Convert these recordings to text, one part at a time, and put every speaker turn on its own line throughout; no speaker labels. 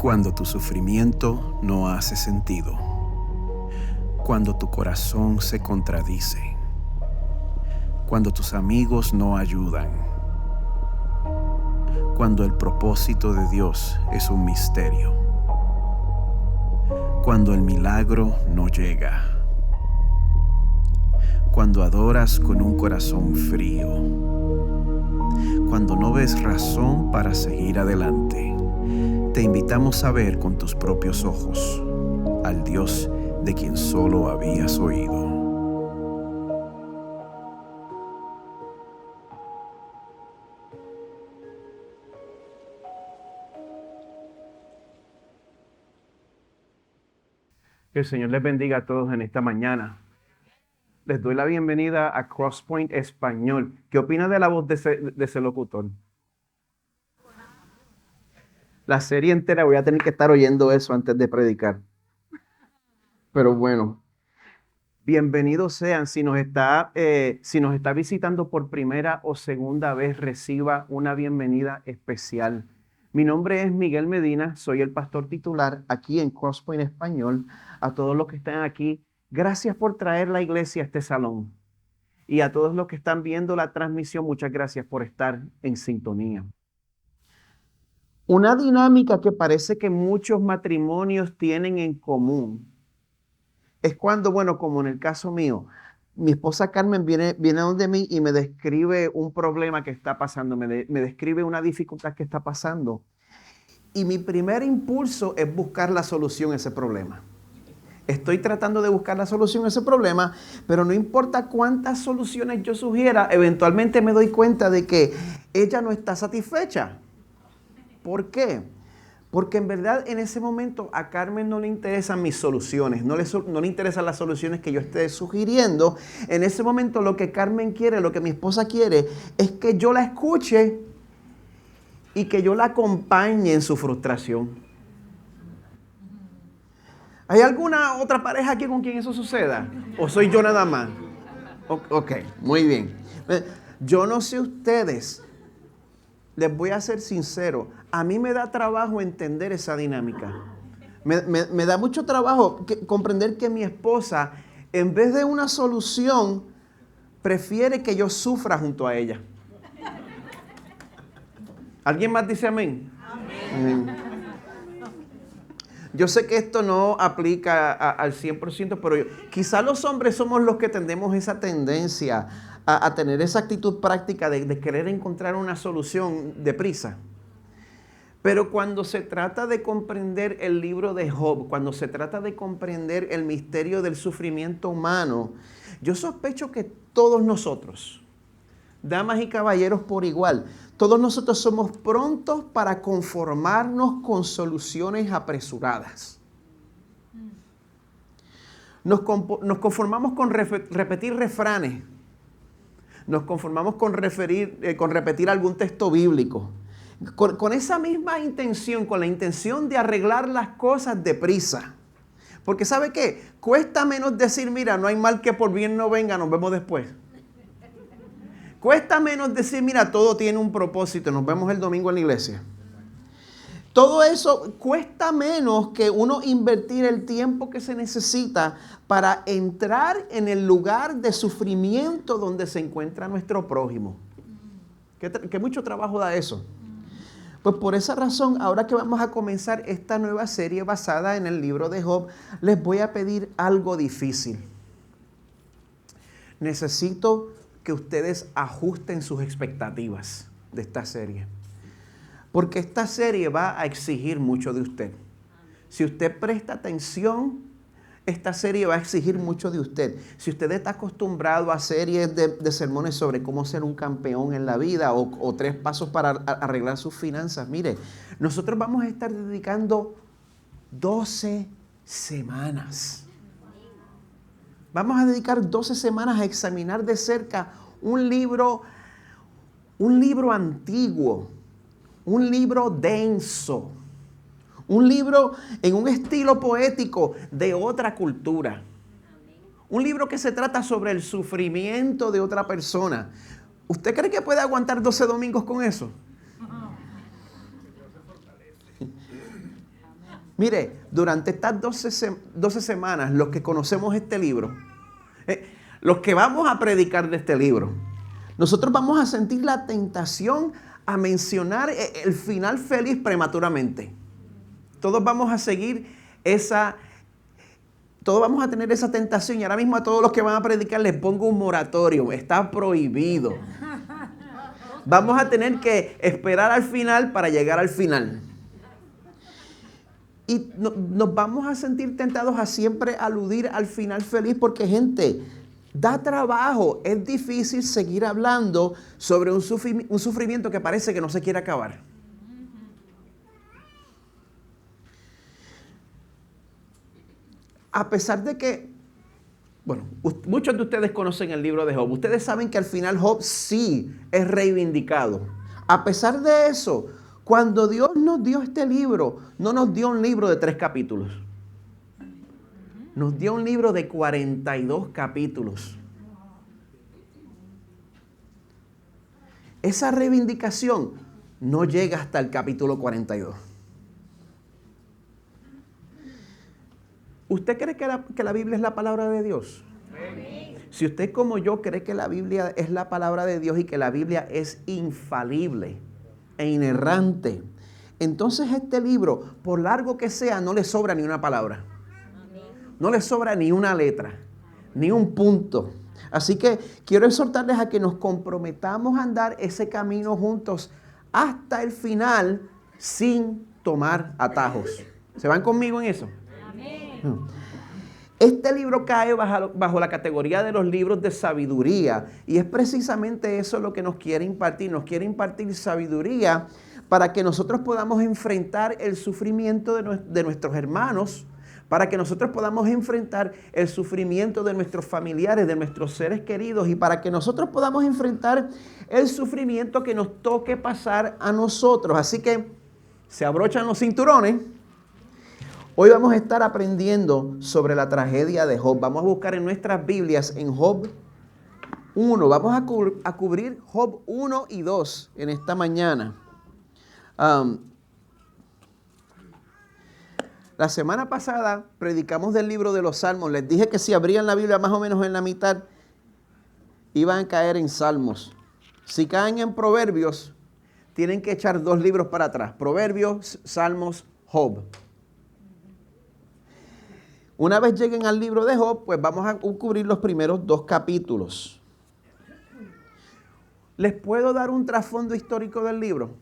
Cuando tu sufrimiento no hace sentido. Cuando tu corazón se contradice. Cuando tus amigos no ayudan. Cuando el propósito de Dios es un misterio. Cuando el milagro no llega. Cuando adoras con un corazón frío. Cuando no ves razón para seguir adelante. Te invitamos a ver con tus propios ojos al Dios de quien solo habías oído.
Que el Señor les bendiga a todos en esta mañana. Les doy la bienvenida a Crosspoint Español. ¿Qué opina de la voz de ese locutor? La serie entera voy a tener que estar oyendo eso antes de predicar. Pero bueno, bienvenidos sean. Si nos está visitando por primera o segunda vez, reciba una bienvenida especial. Mi nombre es Miguel Medina, soy el pastor titular aquí en Crosspoint Español. A todos los que están aquí, gracias por traer la iglesia a este salón. Y a todos los que están viendo la transmisión, muchas gracias por estar en sintonía. Una dinámica que parece que muchos matrimonios tienen en común es cuando, bueno, como en el caso mío, mi esposa Carmen viene donde mí y me describe un problema que está pasando, me describe una dificultad que está pasando. Y mi primer impulso es buscar la solución a ese problema. Estoy tratando de buscar la solución a ese problema, pero no importa cuántas soluciones yo sugiera, eventualmente me doy cuenta de que ella no está satisfecha. ¿Por qué? Porque en verdad en ese momento a Carmen no le interesan mis soluciones, no le interesan las soluciones que yo esté sugiriendo. En ese momento lo que Carmen quiere, lo que mi esposa quiere, es que yo la escuche y que yo la acompañe en su frustración. ¿Hay alguna otra pareja aquí con quien eso suceda? ¿O soy yo nada más? Ok, muy bien. Yo no sé ustedes. Les voy a ser sincero, a mí me da trabajo entender esa dinámica. Me da mucho trabajo comprender que mi esposa, en vez de una solución, prefiere que yo sufra junto a ella. ¿Alguien más dice amén? Amén. Yo sé que esto no aplica al 100%, pero quizá los hombres somos los que tenemos esa tendencia a tener esa actitud práctica de querer encontrar una solución deprisa. Pero cuando se trata de comprender el libro de Job, cuando se trata de comprender el misterio del sufrimiento humano, yo sospecho que todos nosotros, damas y caballeros por igual, todos nosotros somos prontos para conformarnos con soluciones apresuradas. Nos conformamos con repetir refranes. Nos conformamos con repetir algún texto bíblico. Con esa misma intención, con la intención de arreglar las cosas deprisa. Porque ¿sabe qué? Cuesta menos decir, mira, no hay mal que por bien no venga, nos vemos después. Cuesta menos decir, mira, todo tiene un propósito, nos vemos el domingo en la iglesia. Todo eso cuesta menos que uno invertir el tiempo que se necesita para entrar en el lugar de sufrimiento donde se encuentra nuestro prójimo. ¿Qué mucho trabajo da eso? Pues por esa razón, ahora que vamos a comenzar esta nueva serie basada en el libro de Job, les voy a pedir algo difícil. Necesito que ustedes ajusten sus expectativas de esta serie. Porque esta serie va a exigir mucho de usted. Si usted presta atención, esta serie va a exigir mucho de usted. Si usted está acostumbrado a series de sermones sobre cómo ser un campeón en la vida o 3 pasos para arreglar sus finanzas, mire, nosotros vamos a estar dedicando 12 semanas. Vamos a dedicar 12 semanas a examinar de cerca un libro antiguo, un libro denso, un libro en un estilo poético de otra cultura. Un libro que se trata sobre el sufrimiento de otra persona. ¿Usted cree que puede aguantar 12 domingos con eso? Mire, durante estas 12 semanas, los que conocemos este libro, los que vamos a predicar de este libro, nosotros vamos a sentir la tentación a mencionar el final feliz prematuramente. Todos vamos a seguir todos vamos a tener esa tentación, y ahora mismo a todos los que van a predicar les pongo un moratorio, está prohibido. Vamos a tener que esperar al final para llegar al final. Y nos vamos a sentir tentados a siempre aludir al final feliz porque, gente, da trabajo, es difícil seguir hablando sobre un sufrimiento que parece que no se quiere acabar. A pesar de que, bueno, muchos de ustedes conocen el libro de Job. Ustedes saben que al final Job sí es reivindicado. A pesar de eso, cuando Dios nos dio este libro, no nos dio un libro de 3 capítulos. Nos dio un libro de 42 capítulos. Esa reivindicación no llega hasta el capítulo 42. ¿Usted cree que la Biblia es la palabra de Dios? Amén. Si usted como yo cree que la Biblia es la palabra de Dios y que la Biblia es infalible e inerrante, entonces este libro, por largo que sea, no le sobra ni una palabra. No le sobra ni una letra, ni un punto. Así que quiero exhortarles a que nos comprometamos a andar ese camino juntos hasta el final sin tomar atajos. ¿Se van conmigo en eso? Este libro cae bajo la categoría de los libros de sabiduría y es precisamente eso lo que nos quiere impartir. Nos quiere impartir sabiduría para que nosotros podamos enfrentar el sufrimiento de nuestros hermanos, para que nosotros podamos enfrentar el sufrimiento de nuestros familiares, de nuestros seres queridos y para que nosotros podamos enfrentar el sufrimiento que nos toque pasar a nosotros. Así que se abrochan los cinturones. Hoy vamos a estar aprendiendo sobre la tragedia de Job. Vamos a buscar en nuestras Biblias en Job 1. Vamos a cubrir Job 1 y 2 en esta mañana. La semana pasada predicamos del libro de los Salmos. Les dije que si abrían la Biblia más o menos en la mitad, iban a caer en Salmos. Si caen en Proverbios, tienen que echar 2 libros para atrás. Proverbios, Salmos, Job. Una vez lleguen al libro de Job, pues vamos a cubrir los primeros 2 capítulos. ¿Les puedo dar un trasfondo histórico del libro?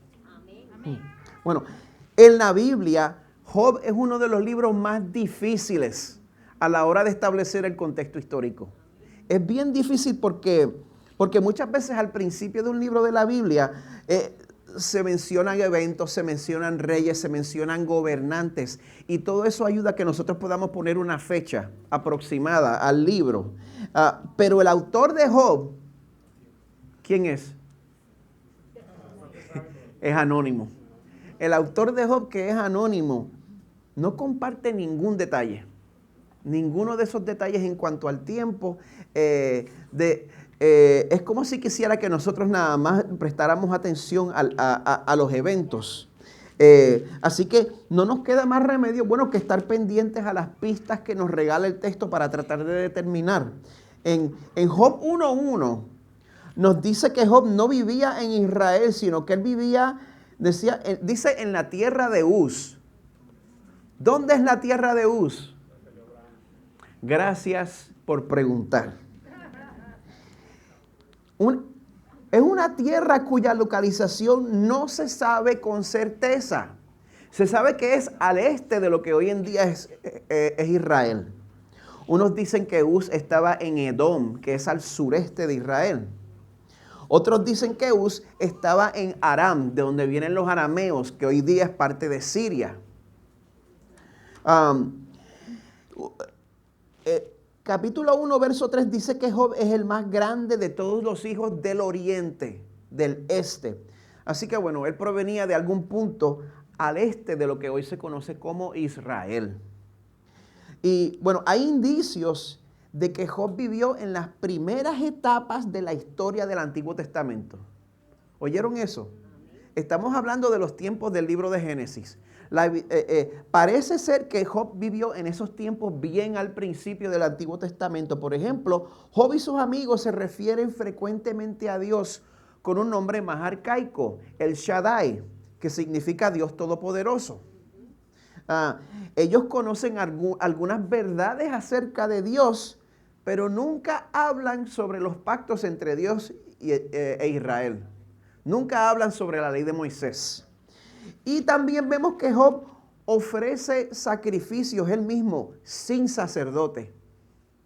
Amén. Bueno, en la Biblia, Job es uno de los libros más difíciles a la hora de establecer el contexto histórico. Es bien difícil porque muchas veces al principio de un libro de la Biblia se mencionan eventos, se mencionan reyes, se mencionan gobernantes y todo eso ayuda a que nosotros podamos poner una fecha aproximada al libro. Pero el autor de Job, ¿quién es? Es anónimo. El autor de Job, que es anónimo, no comparte ningún detalle. Ninguno de esos detalles en cuanto al tiempo. Es como si quisiera que nosotros nada más prestáramos atención a los eventos. Así que no nos queda más remedio, bueno, que estar pendientes a las pistas que nos regala el texto para tratar de determinar. En Job 1:1 nos dice que Job no vivía en Israel, sino que él vivía, dice en la tierra de Uz. ¿Dónde es la tierra de Uz? Gracias por preguntar. Es una tierra cuya localización no se sabe con certeza. Se sabe que es al este de lo que hoy en día es Israel. Unos dicen que Uz estaba en Edom, que es al sureste de Israel. Otros dicen que Uz estaba en Aram, de donde vienen los arameos, que hoy día es parte de Siria. Capítulo 1, verso 3 dice que Job es el más grande de todos los hijos del oriente, del este. Así que bueno, él provenía de algún punto al este de lo que hoy se conoce como Israel. Y bueno, hay indicios de que Job vivió en las primeras etapas de la historia del Antiguo Testamento. ¿Oyeron eso? Estamos hablando de los tiempos del libro de Génesis. Parece ser que Job vivió en esos tiempos bien al principio del Antiguo Testamento. Por ejemplo, Job y sus amigos se refieren frecuentemente a Dios con un nombre más arcaico, el Shaddai, que significa Dios Todopoderoso. Ellos conocen algunas verdades acerca de Dios, pero nunca hablan sobre los pactos entre Dios e Israel. Nunca hablan sobre la ley de Moisés. Y también vemos que Job ofrece sacrificios él mismo, sin sacerdote,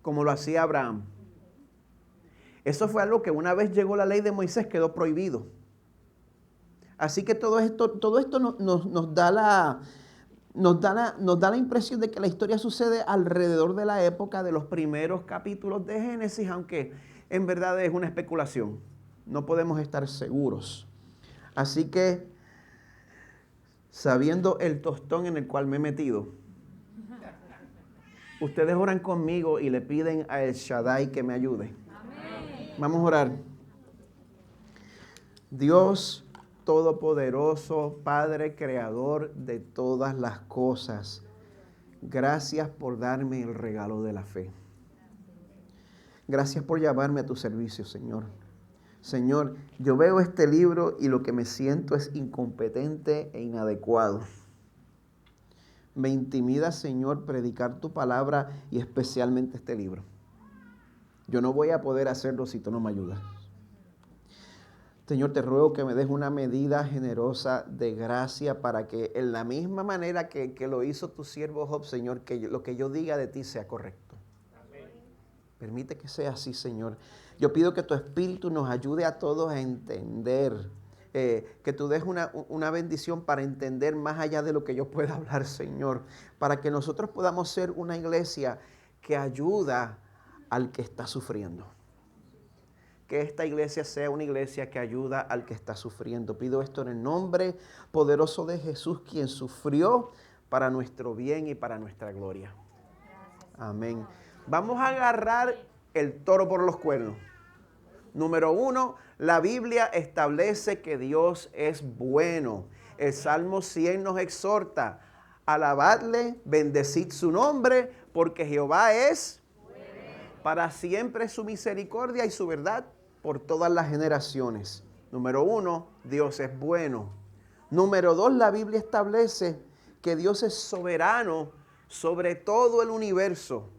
como lo hacía Abraham. Eso fue algo que una vez llegó la ley de Moisés quedó prohibido. Así que todo esto nos da la impresión de que la historia sucede alrededor de la época de los primeros capítulos de Génesis, aunque en verdad es una especulación. No podemos estar seguros. Así que, sabiendo el tostón en el cual me he metido, ustedes oran conmigo y le piden a El Shaddai que me ayude. Amén. Vamos a orar. Dios Todopoderoso, Padre Creador de todas las cosas, gracias por darme el regalo de la fe. Gracias por llamarme a tu servicio, Señor. Señor, yo veo este libro y lo que me siento es incompetente e inadecuado. Me intimida, Señor, predicar tu palabra y especialmente este libro. Yo no voy a poder hacerlo si tú no me ayudas. Señor, te ruego que me des una medida generosa de gracia para que en la misma manera que lo hizo tu siervo Job, Señor, que lo que yo diga de ti sea correcto. Amén. Permite que sea así, Señor. Yo pido que tu Espíritu nos ayude a todos a entender, que tú des una bendición para entender más allá de lo que yo pueda hablar, Señor, para que nosotros podamos ser una iglesia que ayuda al que está sufriendo. Que esta iglesia sea una iglesia que ayuda al que está sufriendo. Pido esto en el nombre poderoso de Jesús, quien sufrió para nuestro bien y para nuestra gloria. Amén. Vamos a agarrar el toro por los cuernos. Número 1, la Biblia establece que Dios es bueno. El Salmo 100 nos exhorta, alabadle, bendecid su nombre, porque Jehová es bueno. Para siempre su misericordia y su verdad por todas las generaciones. Número 1, Dios es bueno. Número 2, la Biblia establece que Dios es soberano sobre todo el universo.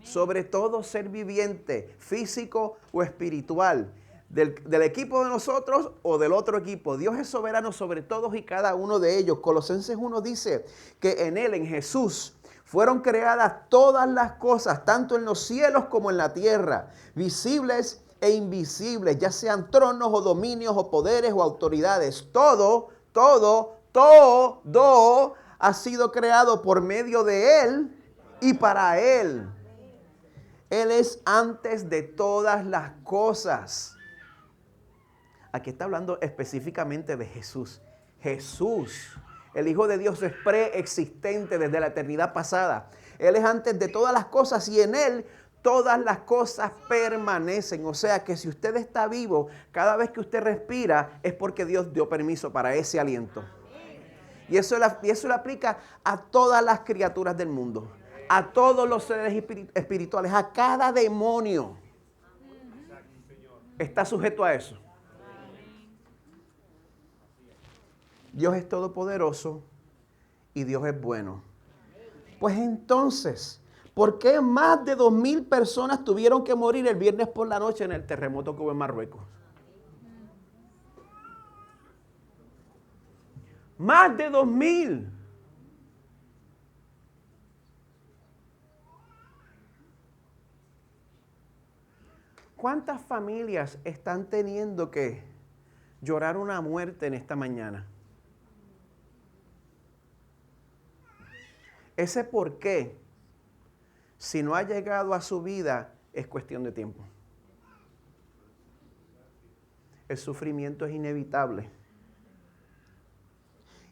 Sobre todo ser viviente, físico o espiritual, del equipo de nosotros o del otro equipo. Dios es soberano sobre todos y cada uno de ellos. Colosenses 1 dice que en Él, en Jesús, fueron creadas todas las cosas, tanto en los cielos como en la tierra, visibles e invisibles, ya sean tronos o dominios o poderes o autoridades. Todo ha sido creado por medio de Él y para Él. Él es antes de todas las cosas. Aquí está hablando específicamente de Jesús. Jesús, el Hijo de Dios, es preexistente desde la eternidad pasada. Él es antes de todas las cosas y en Él todas las cosas permanecen. O sea que si usted está vivo, cada vez que usted respira es porque Dios dio permiso para ese aliento. Y eso le aplica a todas las criaturas del mundo. A todos los seres espirituales, a cada demonio está sujeto a eso. Dios es todopoderoso y Dios es bueno. Pues entonces, ¿por qué más de 2,000 personas tuvieron que morir el viernes por la noche en el terremoto que hubo en Marruecos? Más de 2,000. ¿Cuántas familias están teniendo que llorar una muerte en esta mañana? Ese por qué, si no ha llegado a su vida, es cuestión de tiempo. El sufrimiento es inevitable.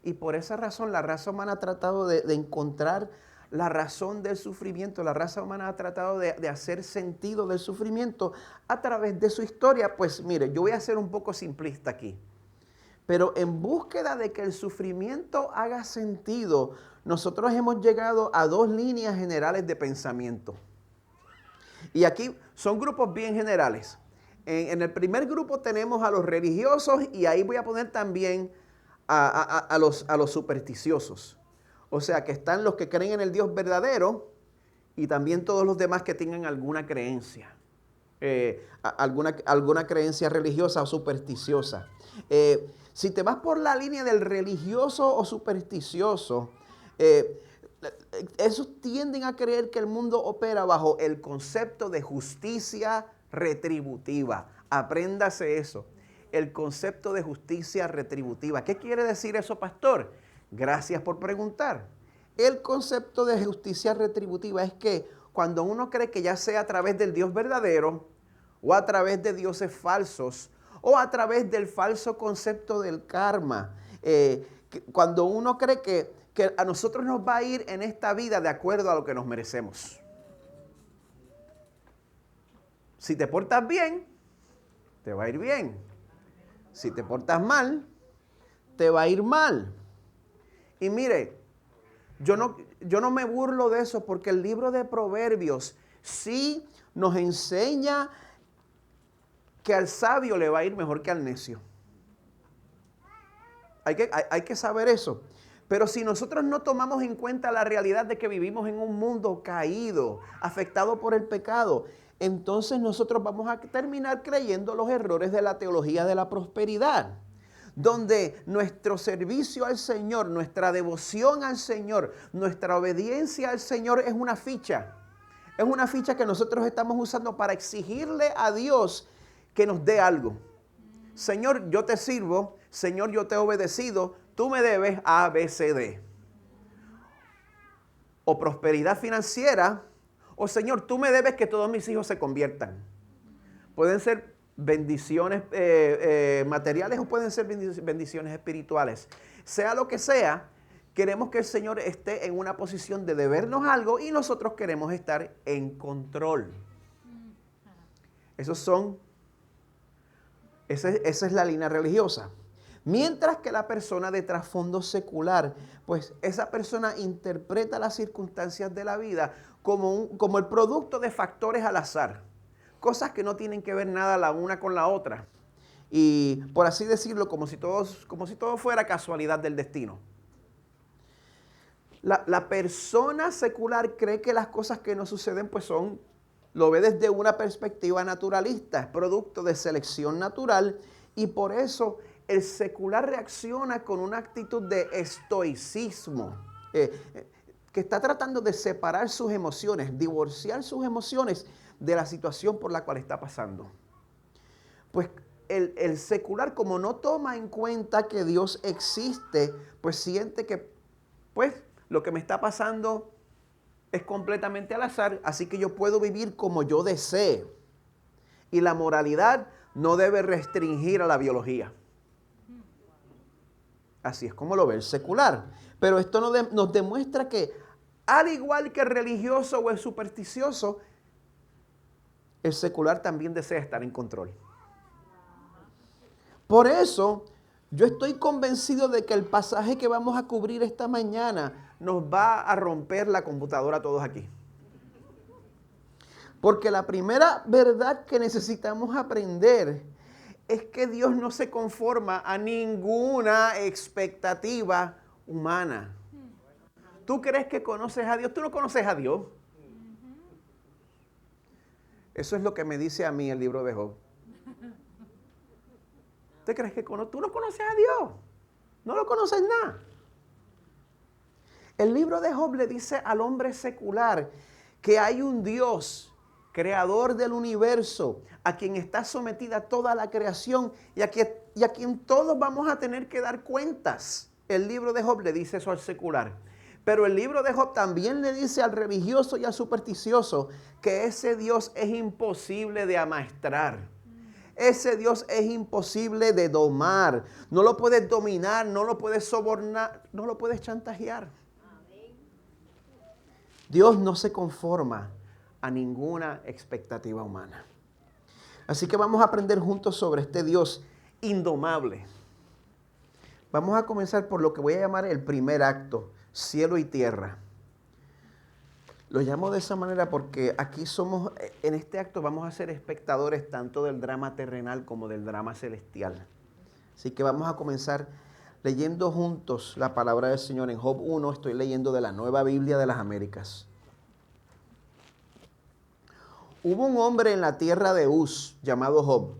Y por esa razón, la raza humana ha tratado de encontrar la razón del sufrimiento. La raza humana ha tratado de hacer sentido del sufrimiento a través de su historia. Pues mire, yo voy a ser un poco simplista aquí. Pero en búsqueda de que el sufrimiento haga sentido, nosotros hemos llegado a dos líneas generales de pensamiento. Y aquí son grupos bien generales. En el primer grupo tenemos a los religiosos y ahí voy a poner también a los supersticiosos. O sea, que están los que creen en el Dios verdadero y también todos los demás que tengan alguna creencia. Alguna creencia religiosa o supersticiosa. Si te vas por la línea del religioso o supersticioso, esos tienden a creer que el mundo opera bajo el concepto de justicia retributiva. Apréndase eso. El concepto de justicia retributiva. ¿Qué quiere decir eso, pastor? Gracias por preguntar. El concepto de justicia retributiva es que cuando uno cree que ya sea a través del Dios verdadero o a través de dioses falsos o a través del falso concepto del karma, cuando uno cree que a nosotros nos va a ir en esta vida de acuerdo a lo que nos merecemos. Si te portas bien, te va a ir bien. Si te portas mal, te va a ir mal. Y mire, yo no me burlo de eso porque el libro de Proverbios sí nos enseña que al sabio le va a ir mejor que al necio. Hay que saber eso. Pero si nosotros no tomamos en cuenta la realidad de que vivimos en un mundo caído, afectado por el pecado, entonces nosotros vamos a terminar creyendo los errores de la teología de la prosperidad, donde nuestro servicio al Señor, nuestra devoción al Señor, nuestra obediencia al Señor es una ficha. Es una ficha que nosotros estamos usando para exigirle a Dios que nos dé algo. Señor, yo te sirvo. Señor, yo te he obedecido. Tú me debes A, B, C, D. O prosperidad financiera. O Señor, tú me debes que todos mis hijos se conviertan. Pueden ser bendiciones materiales o pueden ser bendiciones espirituales. Sea lo que sea, queremos que el Señor esté en una posición de debernos algo y nosotros queremos estar en control. Esa es la línea religiosa. Mientras que la persona de trasfondo secular, pues esa persona interpreta las circunstancias de la vida como el producto de factores al azar. Cosas que no tienen que ver nada la una con la otra. Y por así decirlo, como si todo fuera casualidad del destino. La persona secular cree que las cosas que no suceden pues lo ve desde una perspectiva naturalista, es producto de selección natural y por eso el secular reacciona con una actitud de estoicismo, que está tratando de separar sus emociones, divorciar sus emociones de la situación por la cual está pasando. Pues el secular, como no toma en cuenta que Dios existe, pues siente que pues lo que me está pasando es completamente al azar, así que yo puedo vivir como yo desee. Y la moralidad no debe restringir a la biología. Así es como lo ve el secular. Pero esto nos demuestra que, al igual que el religioso o el supersticioso, el secular también desea estar en control. Por eso, yo estoy convencido de que el pasaje que vamos a cubrir esta mañana nos va a romper la computadora a todos aquí. Porque la primera verdad que necesitamos aprender es que Dios no se conforma a ninguna expectativa humana. ¿Tú crees que conoces a Dios? Tú no conoces a Dios. Eso es lo que me dice a mí el libro de Job. ¿Tú crees que tú no conoces a Dios? No lo conoces nada. El libro de Job le dice al hombre secular que hay un Dios creador del universo, a quien está sometida toda la creación y a quien todos vamos a tener que dar cuentas. El libro de Job le dice eso al secular. Pero el libro de Job también le dice al religioso y al supersticioso que ese Dios es imposible de amaestrar. Ese Dios es imposible de domar. No lo puedes dominar, no lo puedes sobornar, no lo puedes chantajear. Dios no se conforma a ninguna expectativa humana. Así que vamos a aprender juntos sobre este Dios indomable. Vamos a comenzar por lo que voy a llamar el primer acto, cielo y tierra. Lo llamo de esa manera porque aquí somos, en este acto vamos a ser espectadores tanto del drama terrenal como del drama celestial. Así que vamos a comenzar leyendo juntos la palabra del Señor. En Job 1 estoy leyendo de la Nueva Biblia de las Américas. Hubo un hombre en la tierra de Uz llamado Job.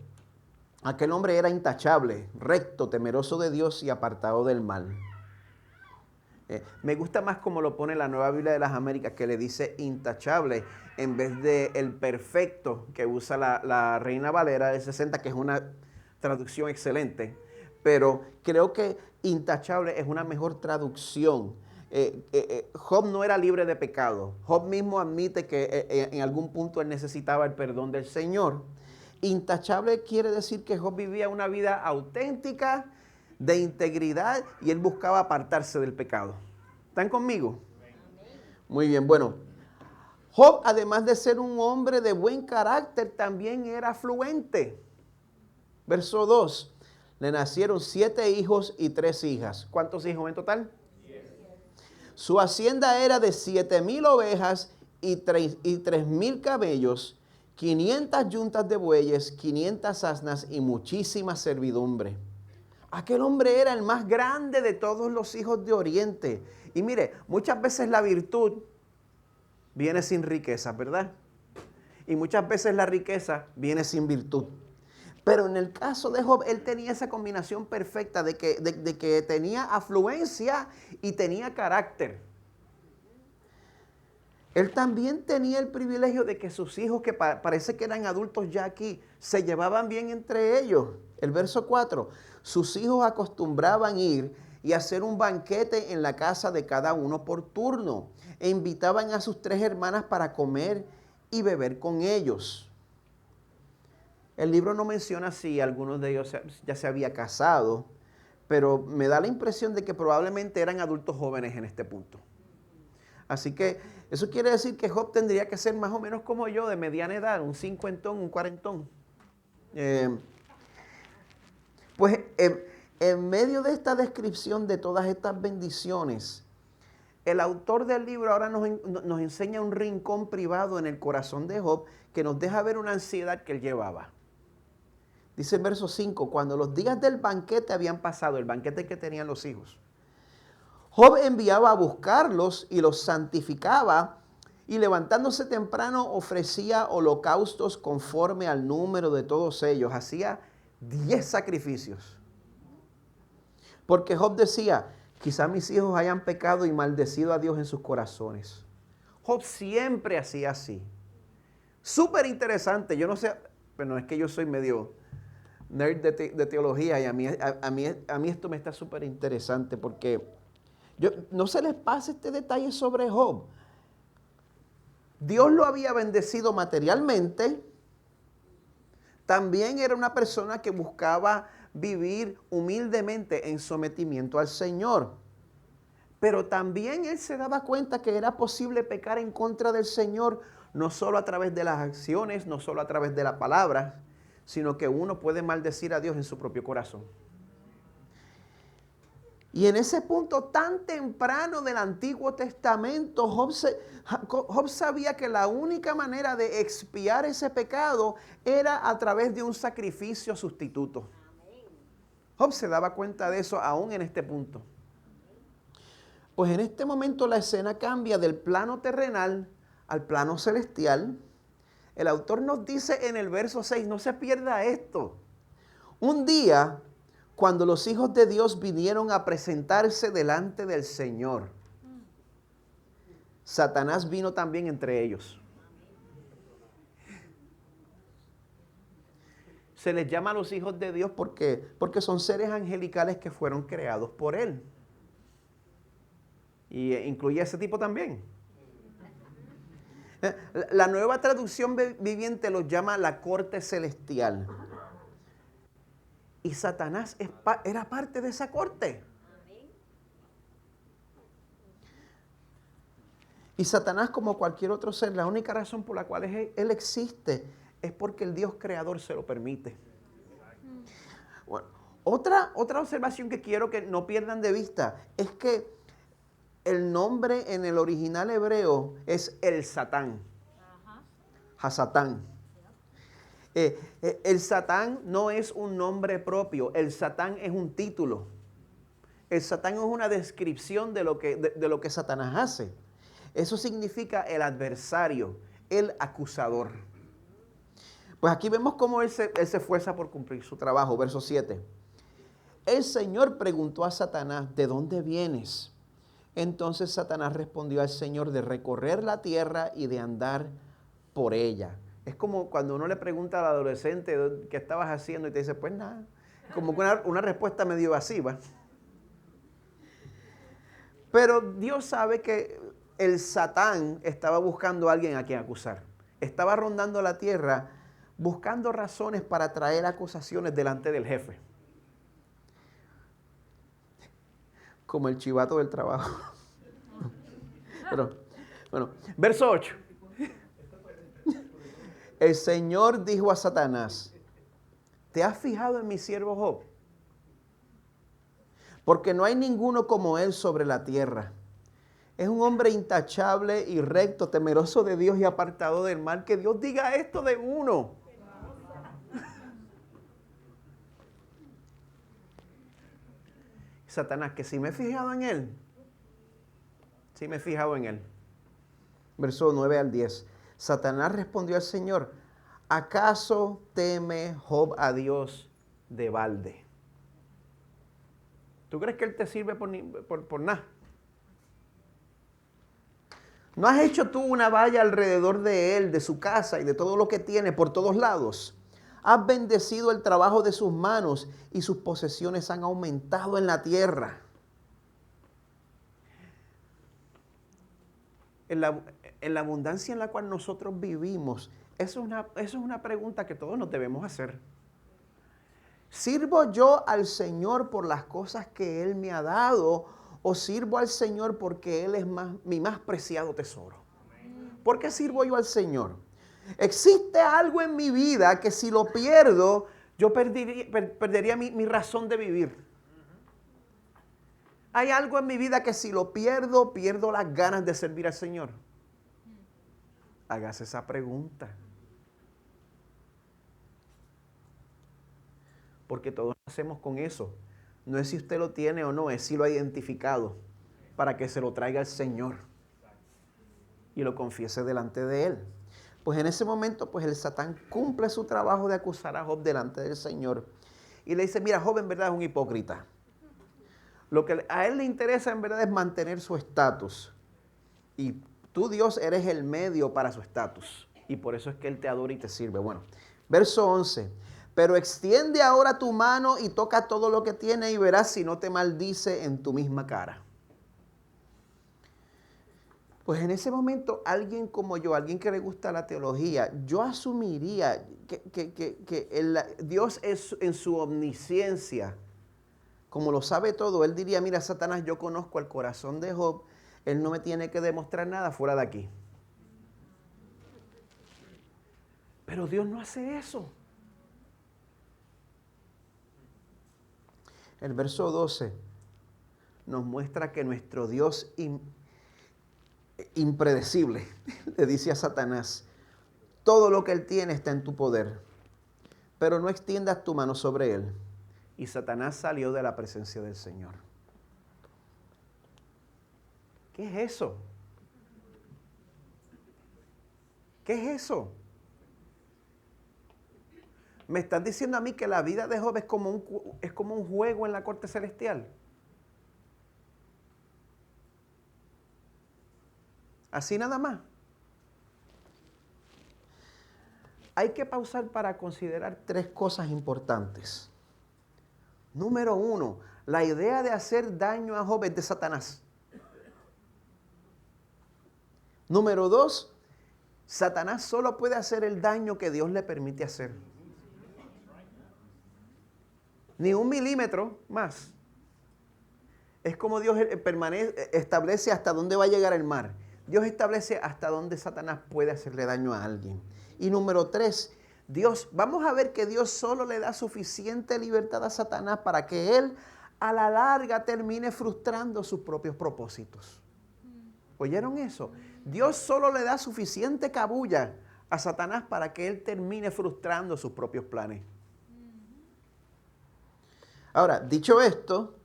Aquel hombre era intachable, recto, temeroso de Dios y apartado del mal. Me gusta más como lo pone la Nueva Biblia de las Américas, que le dice intachable, en vez de el perfecto que usa la Reina Valera del 60, que es una traducción excelente. Pero creo que intachable es una mejor traducción. Job no era libre de pecado. Job mismo admite que en algún punto él necesitaba el perdón del Señor. Intachable quiere decir que Job vivía una vida auténtica, de integridad, y él buscaba apartarse del pecado. ¿Están conmigo? Muy bien, bueno. Job, además de ser un hombre de buen carácter, también era fluente. Verso 2. Le nacieron 7 hijos y 3 hijas. ¿Cuántos hijos en total? 10. Su hacienda era de 7,000 ovejas y 3,000 camellos, 500 yuntas de bueyes, 500 asnas y muchísima servidumbre. Aquel hombre era el más grande de todos los hijos de Oriente. Y mire, muchas veces la virtud viene sin riqueza, ¿verdad? Y muchas veces la riqueza viene sin virtud. Pero en el caso de Job, él tenía esa combinación perfecta de que tenía afluencia y tenía carácter. Él también tenía el privilegio de que sus hijos, que parece que eran adultos ya aquí, se llevaban bien entre ellos. El verso 4, sus hijos acostumbraban ir y hacer un banquete en la casa de cada uno por turno, e invitaban a sus 3 hermanas para comer y beber con ellos. El libro no menciona si algunos de ellos ya se había casado, pero me da la impresión de que probablemente eran adultos jóvenes en este punto. Así que eso quiere decir que Job tendría que ser más o menos como yo, de mediana edad, un cincuentón, un cuarentón. Pues en medio de esta descripción de todas estas bendiciones, el autor del libro ahora nos enseña un rincón privado en el corazón de Job que nos deja ver una ansiedad que él llevaba. Dice el verso 5, cuando los días del banquete habían pasado, el banquete que tenían los hijos, Job enviaba a buscarlos y los santificaba, y levantándose temprano ofrecía holocaustos conforme al número de todos ellos. Hacía 10 sacrificios. Porque Job decía, quizá mis hijos hayan pecado y maldecido a Dios en sus corazones. Job siempre hacía así. Súper interesante. Yo no sé, pero es que yo soy medio nerd de teología, y a mí esto me está súper interesante porque no se les pasa este detalle sobre Job. Dios lo había bendecido materialmente. También era una persona que buscaba vivir humildemente en sometimiento al Señor. Pero también él se daba cuenta que era posible pecar en contra del Señor, no solo a través de las acciones, no solo a través de las palabras, sino que uno puede maldecir a Dios en su propio corazón. Y en ese punto tan temprano del Antiguo Testamento, Job sabía que la única manera de expiar ese pecado era a través de un sacrificio sustituto. Job se daba cuenta de eso aún en este punto. Pues en este momento la escena cambia del plano terrenal al plano celestial. El autor nos dice en el verso 6, no se pierda esto. Un día, cuando los hijos de Dios vinieron a presentarse delante del Señor, Satanás vino también entre ellos. Se les llama a los hijos de Dios porque son seres angelicales que fueron creados por Él. Y incluye a ese tipo también. La nueva traducción viviente los llama la corte celestial. Y Satanás era parte de esa corte. Y Satanás, como cualquier otro ser, la única razón por la cual él existe es porque el Dios creador se lo permite. Bueno, Otra observación que quiero que no pierdan de vista es que el nombre en el original hebreo es el Satán. Hasatán. El Satán no es un nombre propio, el Satán es un título. El Satán es una descripción de lo que Satanás hace. Eso significa el adversario, el acusador. Pues aquí vemos cómo él se esfuerza por cumplir su trabajo. Verso 7. El Señor preguntó a Satanás, ¿de dónde vienes? Entonces Satanás respondió al Señor, de recorrer la tierra y de andar por ella. Es como cuando uno le pregunta al adolescente qué estabas haciendo y te dice, pues nada. Como una respuesta medio evasiva. Pero Dios sabe que el Satán estaba buscando a alguien a quien acusar. Estaba rondando la tierra buscando razones para traer acusaciones delante del jefe. Como el chivato del trabajo. Pero, bueno, verso 8. El Señor dijo a Satanás, ¿te has fijado en mi siervo Job? Porque no hay ninguno como él sobre la tierra. Es un hombre intachable y recto, temeroso de Dios y apartado del mal. Que Dios diga esto de uno. Satanás, que si me he fijado en él. Sí me he fijado en él. Verso 9 al 10. Satanás respondió al Señor, ¿acaso teme Job a Dios de balde? ¿Tú crees que él te sirve por nada? ¿No has hecho tú una valla alrededor de él, de su casa y de todo lo que tiene por todos lados? Has bendecido el trabajo de sus manos y sus posesiones han aumentado en la tierra. En la abundancia en la cual nosotros vivimos, eso es una pregunta que todos nos debemos hacer. ¿Sirvo yo al Señor por las cosas que Él me ha dado o sirvo al Señor porque Él es mi más preciado tesoro? ¿Por qué sirvo yo al Señor? ¿Existe algo en mi vida que si lo pierdo, yo perdería mi razón de vivir? ¿Hay algo en mi vida que si lo pierdo, pierdo las ganas de servir al Señor? Hágase esa pregunta. Porque todos hacemos con eso. No es si usted lo tiene o no, es si lo ha identificado para que se lo traiga al Señor y lo confiese delante de Él. Pues en ese momento, pues el Satán cumple su trabajo de acusar a Job delante del Señor y le dice, mira, Job en verdad es un hipócrita. Lo que a él le interesa en verdad es mantener su estatus. Y tú, Dios, eres el medio para su estatus. Y por eso es que Él te adora y te sirve. Bueno, verso 11. Pero extiende ahora tu mano y toca todo lo que tiene y verás si no te maldice en tu misma cara. Pues en ese momento alguien como yo, alguien que le gusta la teología, yo asumiría que Dios es en su omnisciencia, como lo sabe todo, Él diría, mira Satanás, yo conozco el corazón de Job, Él no me tiene que demostrar nada fuera de aquí. Pero Dios no hace eso. El verso 12 nos muestra que nuestro Dios impredecible le dice a Satanás, todo lo que Él tiene está en tu poder, pero no extiendas tu mano sobre Él. Y Satanás salió de la presencia del Señor. ¿Qué es eso? ¿Qué es eso? ¿Me estás diciendo a mí que la vida de Job es como un juego en la corte celestial? Así nada más. Hay que pausar para considerar tres cosas importantes. Número 1, la idea de hacer daño a Job es de Satanás. Número 2, Satanás solo puede hacer el daño que Dios le permite hacer. Ni un milímetro más. Es como Dios establece hasta dónde va a llegar el mar. Dios establece hasta dónde Satanás puede hacerle daño a alguien. Y número 3, Vamos a ver que Dios solo le da suficiente libertad a Satanás para que él a la larga termine frustrando sus propios propósitos. ¿Oyeron eso? Dios solo le da suficiente cabulla a Satanás para que él termine frustrando sus propios planes. Ahora, dicho esto,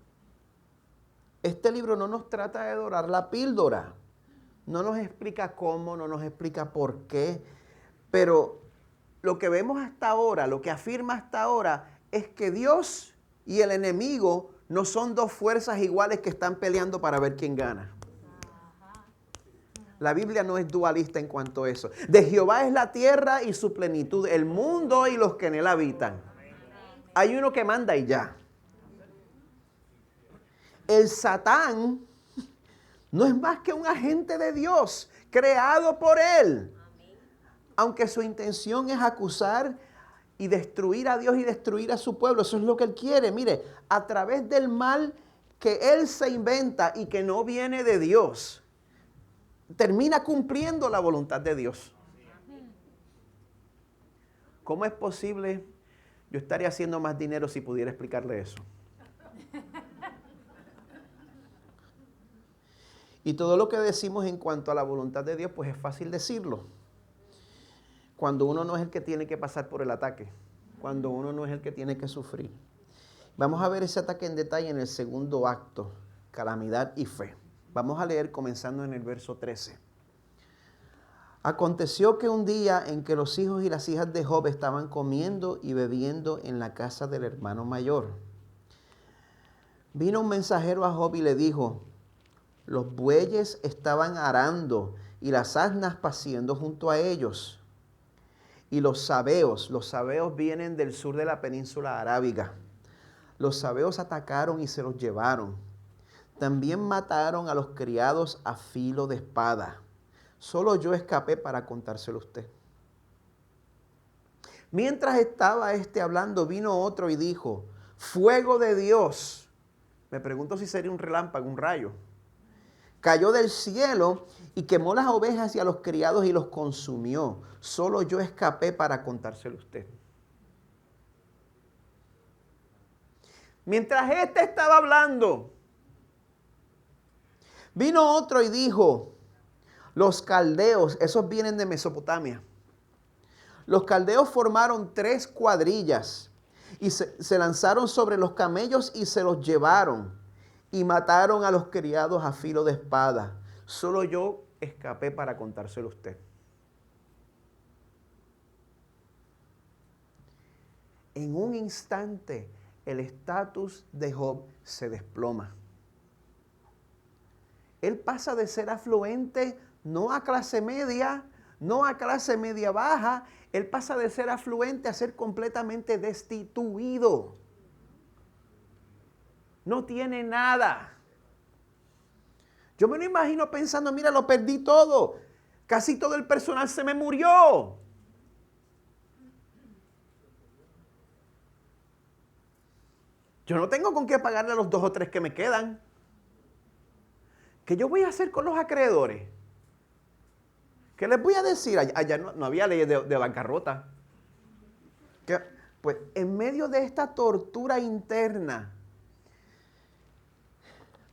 este libro no nos trata de dorar la píldora. No nos explica cómo, no nos explica por qué, pero lo que vemos hasta ahora, lo que afirma hasta ahora, es que Dios y el enemigo no son dos fuerzas iguales que están peleando para ver quién gana. La Biblia no es dualista en cuanto a eso. De Jehová es la tierra y su plenitud, el mundo y los que en él habitan. Hay uno que manda y ya. El Satán no es más que un agente de Dios, creado por él. Aunque su intención es acusar y destruir a Dios y destruir a su pueblo. Eso es lo que él quiere. Mire, a través del mal que él se inventa y que no viene de Dios, termina cumpliendo la voluntad de Dios. ¿Cómo es posible? Yo estaría haciendo más dinero si pudiera explicarle eso. Y todo lo que decimos en cuanto a la voluntad de Dios, pues es fácil decirlo. Cuando uno no es el que tiene que pasar por el ataque. Cuando uno no es el que tiene que sufrir. Vamos a ver ese ataque en detalle en el segundo acto, calamidad y fe. Vamos a leer comenzando en el verso 13. Aconteció que un día en que los hijos y las hijas de Job estaban comiendo y bebiendo en la casa del hermano mayor, vino un mensajero a Job y le dijo: los bueyes estaban arando y las asnas paciendo junto a ellos. Y los sabeos vienen del sur de la península arábiga. Los sabeos atacaron y se los llevaron. También mataron a los criados a filo de espada. Solo yo escapé para contárselo a usted. Mientras estaba hablando, vino otro y dijo: fuego de Dios. Me pregunto si sería un relámpago, un rayo. Cayó del cielo y quemó las ovejas y a los criados y los consumió. Solo yo escapé para contárselo a usted. Mientras estaba hablando, vino otro y dijo: los caldeos, esos vienen de Mesopotamia. Los caldeos formaron 3 cuadrillas y se lanzaron sobre los camellos y se los llevaron. Y mataron a los criados a filo de espada. Solo yo escapé para contárselo a usted. En un instante, el estatus de Job se desploma. Él pasa de ser afluente, no a clase media, no a clase media baja. Él pasa de ser afluente a ser completamente destituido. No tiene nada. Yo me lo imagino pensando: mira, lo perdí todo. Casi todo el personal se me murió. Yo no tengo con qué pagarle a los 2 o 3 que me quedan. ¿Qué yo voy a hacer con los acreedores? ¿Qué les voy a decir? Allá no había leyes de bancarrota. Pues en medio de esta tortura interna,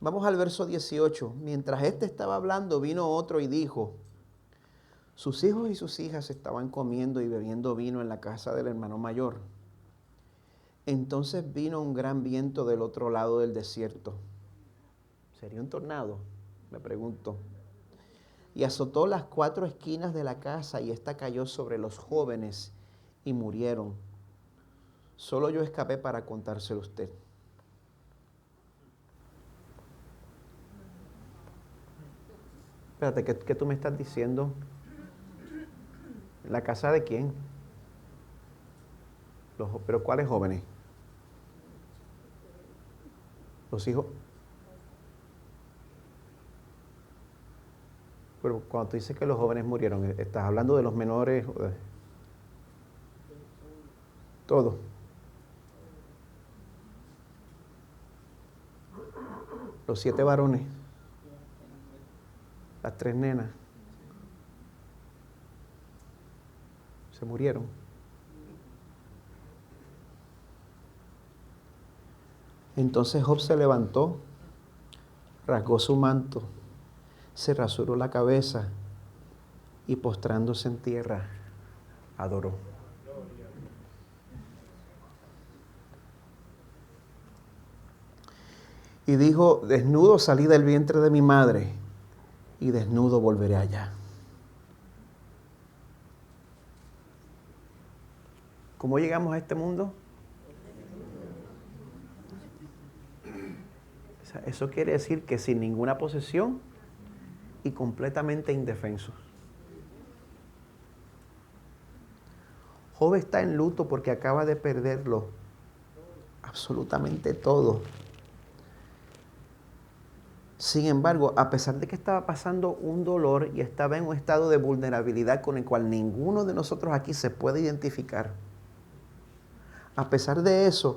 vamos al verso 18. Mientras estaba hablando, vino otro y dijo: sus hijos y sus hijas estaban comiendo y bebiendo vino en la casa del hermano mayor. Entonces vino un gran viento del otro lado del desierto. ¿Sería un tornado? Me pregunto. Y azotó las 4 esquinas de la casa y ésta cayó sobre los jóvenes y murieron. Solo yo escapé para contárselo a usted. Espérate, ¿qué tú me estás diciendo? ¿La casa de quién? ¿Pero cuáles jóvenes? Los hijos. Pero cuando tú dices que los jóvenes murieron, ¿estás hablando de los menores? Todo. Los 7 varones. Las 3 nenas. Se murieron. Entonces Job se levantó, rasgó su manto, se rasuró la cabeza y postrándose en tierra, adoró. Y dijo, desnudo salí del vientre de mi madre y desnudo volveré allá. ¿Cómo llegamos a este mundo? O sea, eso quiere decir que sin ninguna posesión y completamente indefensos. Job está en luto porque acaba de perderlo absolutamente todo. Sin embargo, a pesar de que estaba pasando un dolor y estaba en un estado de vulnerabilidad con el cual ninguno de nosotros aquí se puede identificar, a pesar de eso,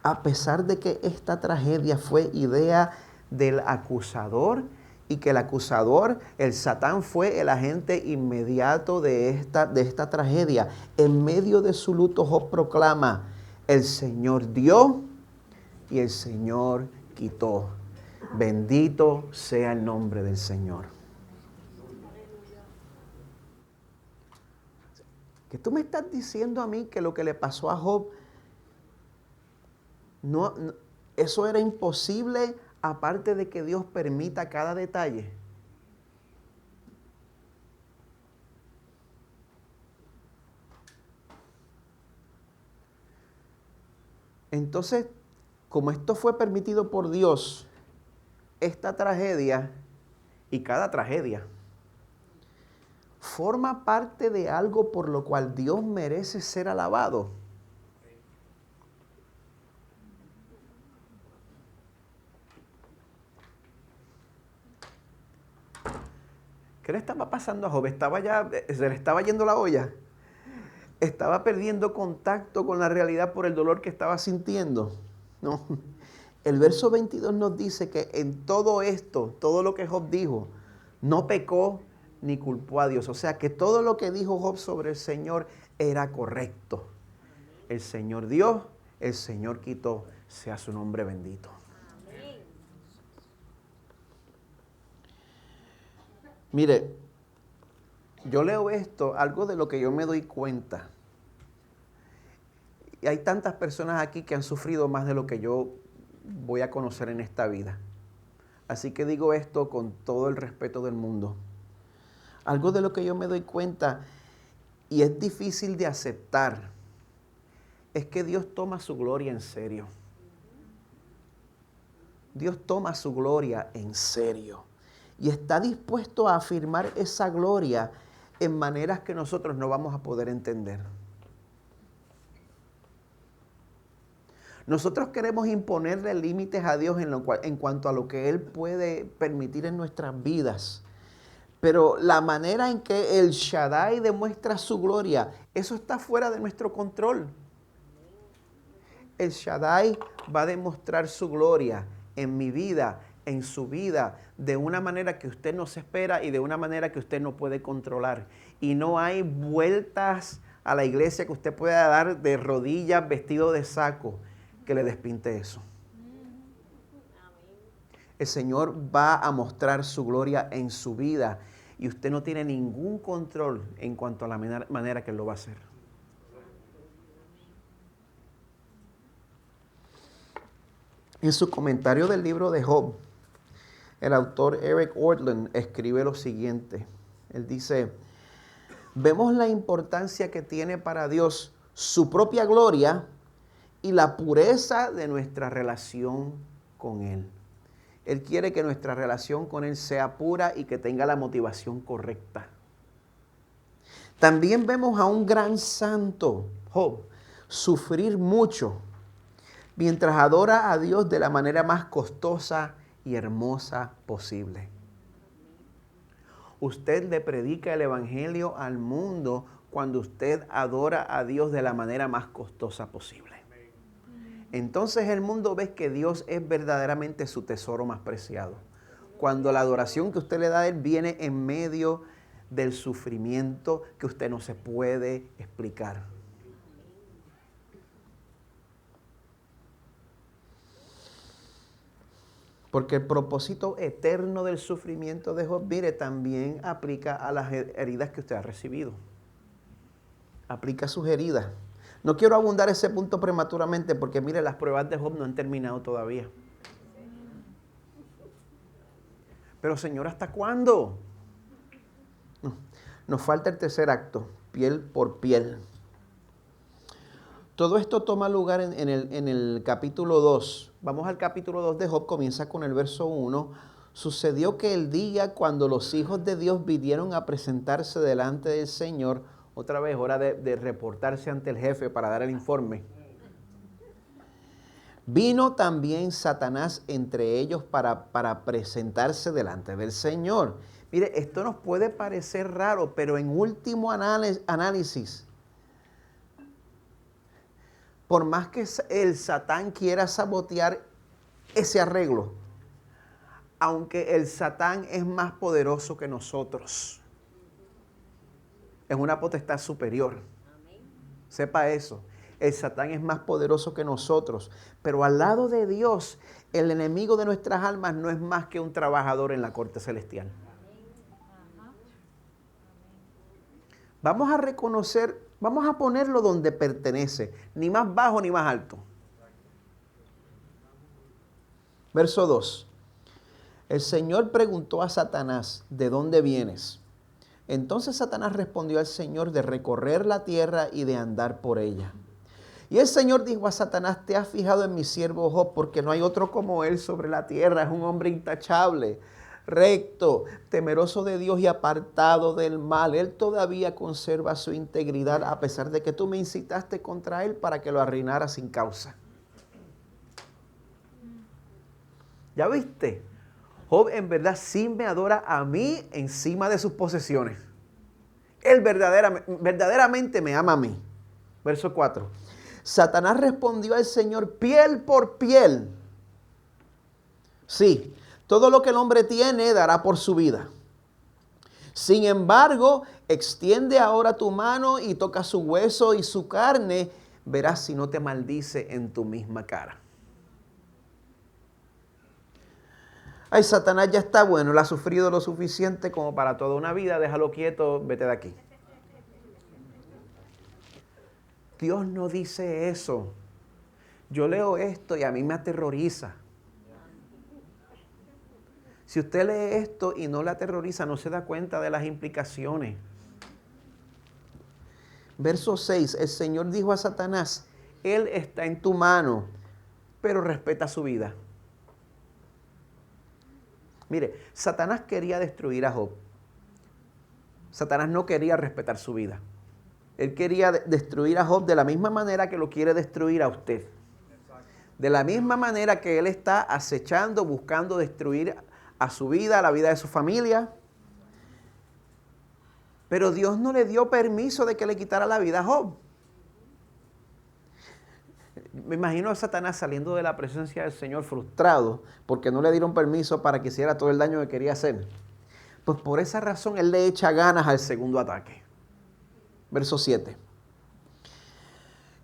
a pesar de que esta tragedia fue idea del acusador y que el acusador, el Satán, fue el agente inmediato de esta tragedia, en medio de su luto Job proclama, el Señor dio y el Señor quitó. Bendito sea el nombre del Señor. Que tú me estás diciendo a mí que lo que le pasó a Job, eso era imposible, aparte de que Dios permita cada detalle. Entonces, como esto fue permitido por Dios, esta tragedia y cada tragedia forma parte de algo por lo cual Dios merece ser alabado. ¿Qué le estaba pasando a Job? Se le estaba yendo la olla. Estaba perdiendo contacto con la realidad por el dolor que estaba sintiendo. No. El verso 22 nos dice que en todo esto, todo lo que Job dijo, no pecó ni culpó a Dios. O sea que todo lo que dijo Job sobre el Señor era correcto. El Señor dio, el Señor quitó, sea su nombre bendito. Mire, yo leo esto, algo de lo que yo me doy cuenta. Y hay tantas personas aquí que han sufrido más de lo que yo voy a conocer en esta vida. Así que digo esto con todo el respeto del mundo. Algo de lo que yo me doy cuenta, y es difícil de aceptar, es que Dios toma su gloria en serio. Dios toma su gloria en serio. Y está dispuesto a afirmar esa gloria en maneras que nosotros no vamos a poder entender. Nosotros queremos imponerle límites a Dios en cuanto a lo que Él puede permitir en nuestras vidas. Pero la manera en que el Shaddai demuestra su gloria, eso está fuera de nuestro control. El Shaddai va a demostrar su gloria en mi vida, en su vida, de una manera que usted no se espera y de una manera que usted no puede controlar. Y no hay vueltas a la iglesia que usted pueda dar de rodillas, vestido de saco, que le despinte eso. El Señor va a mostrar su gloria en su vida y usted no tiene ningún control en cuanto a la manera que Él lo va a hacer. En su comentario del libro de Job, el autor Eric Ortland escribe lo siguiente. Él dice, vemos la importancia que tiene para Dios su propia gloria y la pureza de nuestra relación con Él. Él quiere que nuestra relación con Él sea pura y que tenga la motivación correcta. También vemos a un gran santo, Job, sufrir mucho mientras adora a Dios de la manera más costosa y hermosa posible. Usted le predica el evangelio al mundo cuando usted adora a Dios de la manera más costosa posible. Entonces el mundo ve que Dios es verdaderamente su tesoro más preciado. Cuando la adoración que usted le da a Él viene en medio del sufrimiento que usted no se puede explicar. Porque el propósito eterno del sufrimiento de Job, mire, también aplica a las heridas que usted ha recibido. Aplica a sus heridas. No quiero abundar ese punto prematuramente porque, mire, las pruebas de Job no han terminado todavía. Pero, Señor, ¿hasta cuándo? No, nos falta el tercer acto, piel por piel. Todo esto toma lugar en el capítulo 2. Vamos al capítulo 2 de Job, comienza con el verso 1. Sucedió que el día cuando los hijos de Dios vinieron a presentarse delante del Señor, otra vez hora de reportarse ante el jefe para dar el informe. Vino también Satanás entre ellos para presentarse delante del Señor. Mire, esto nos puede parecer raro, pero en último análisis, por más que el Satán quiera sabotear ese arreglo, aunque el Satán es más poderoso que nosotros, es una potestad superior. Sepa eso. El Satán es más poderoso que nosotros, pero al lado de Dios, el enemigo de nuestras almas no es más que un trabajador en la corte celestial. Vamos a reconocer, vamos a ponerlo donde pertenece, ni más bajo ni más alto. Verso 2. El Señor preguntó a Satanás, ¿de dónde vienes? Entonces Satanás respondió al Señor, de recorrer la tierra y de andar por ella. Y el Señor dijo a Satanás, ¿te has fijado en mi siervo Job? Porque no hay otro como él sobre la tierra. Es un hombre intachable, recto, temeroso de Dios y apartado del mal. Él todavía conserva su integridad a pesar de que tú me incitaste contra él para que lo arruinara sin causa. ¿Ya viste? Job en verdad sí me adora a mí encima de sus posesiones. Él verdaderamente me ama a mí. Verso 4. Satanás respondió al Señor piel por piel. Sí, todo lo que el hombre tiene dará por su vida. Sin embargo, extiende ahora tu mano y toca su hueso y su carne. Verás si no te maldice en tu misma cara. Ay, Satanás ya está bueno, él ha sufrido lo suficiente como para toda una vida, déjalo quieto, vete de aquí. Dios no dice eso. Yo leo esto y a mí me aterroriza. Si usted lee esto y no le aterroriza, no se da cuenta de las implicaciones. Verso 6, el Señor dijo a Satanás, Él está en tu mano, pero respeta su vida. Mire, Satanás quería destruir a Job. Satanás no quería respetar su vida. Él quería destruir a Job de la misma manera que lo quiere destruir a usted. De la misma manera que él está acechando, buscando destruir a su vida, a la vida de su familia. Pero Dios no le dio permiso de que le quitara la vida a Job. Me imagino a Satanás saliendo de la presencia del Señor frustrado porque no le dieron permiso para que hiciera todo el daño que quería hacer. Pues por esa razón él le echa ganas al segundo ataque. Verso 7.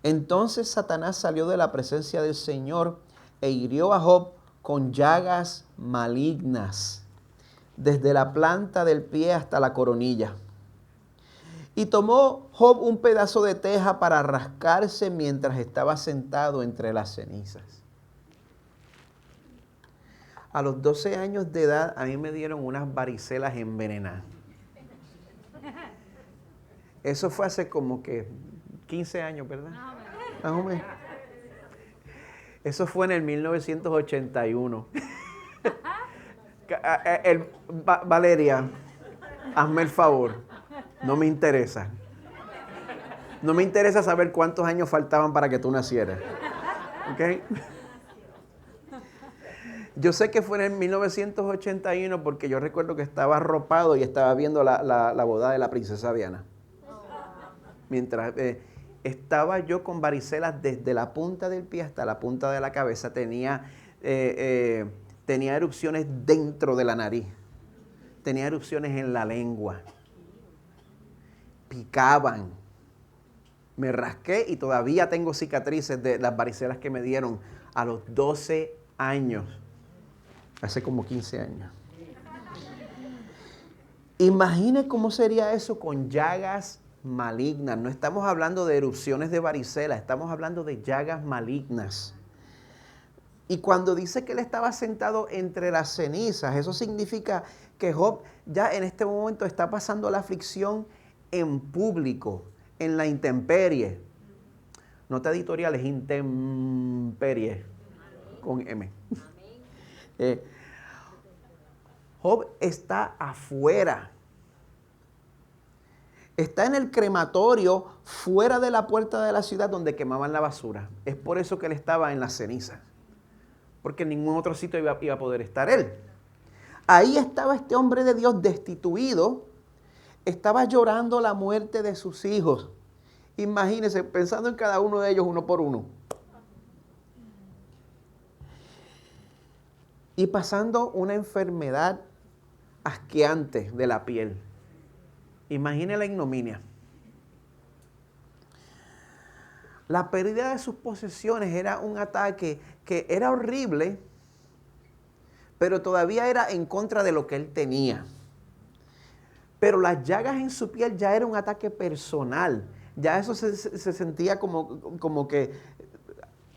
Entonces Satanás salió de la presencia del Señor e hirió a Job con llagas malignas, desde la planta del pie hasta la coronilla. Y tomó Job un pedazo de teja para rascarse mientras estaba sentado entre las cenizas. A los 12 años de edad a mí me dieron unas varicelas envenenadas. Eso fue hace como que 15 años, ¿verdad? Más o menos. Eso fue en el 1981. Valeria, hazme el favor. No me interesa. No me interesa saber cuántos años faltaban para que tú nacieras. ¿Ok? Yo sé que fue en el 1981 porque yo recuerdo que estaba arropado y estaba viendo la boda de la princesa Diana. Mientras estaba yo con varicelas desde la punta del pie hasta la punta de la cabeza, tenía erupciones dentro de la nariz, tenía erupciones en la lengua, picaban, me rasqué y todavía tengo cicatrices de las varicelas que me dieron a los 12 años. hace como 15 años. Imagine cómo sería eso con llagas malignas. No estamos hablando de erupciones de varicela, estamos hablando de llagas malignas. Y cuando dice que él estaba sentado entre las cenizas, eso significa que Job ya en este momento está pasando la aflicción en público, en la intemperie. Nota editorial es intemperie, con M. Job está afuera. Está en el crematorio, fuera de la puerta de la ciudad donde quemaban la basura. Es por eso que él estaba en la ceniza. Porque en ningún otro sitio iba a poder estar él. Ahí estaba este hombre de Dios destituido. Estaba llorando la muerte de sus hijos. Imagínense, pensando en cada uno de ellos uno por uno. Y pasando una enfermedad asqueante de la piel. Imagine la ignominia. La pérdida de sus posesiones era un ataque que era horrible, pero todavía era en contra de lo que él tenía. Pero las llagas en su piel ya era un ataque personal. Ya eso se sentía como que,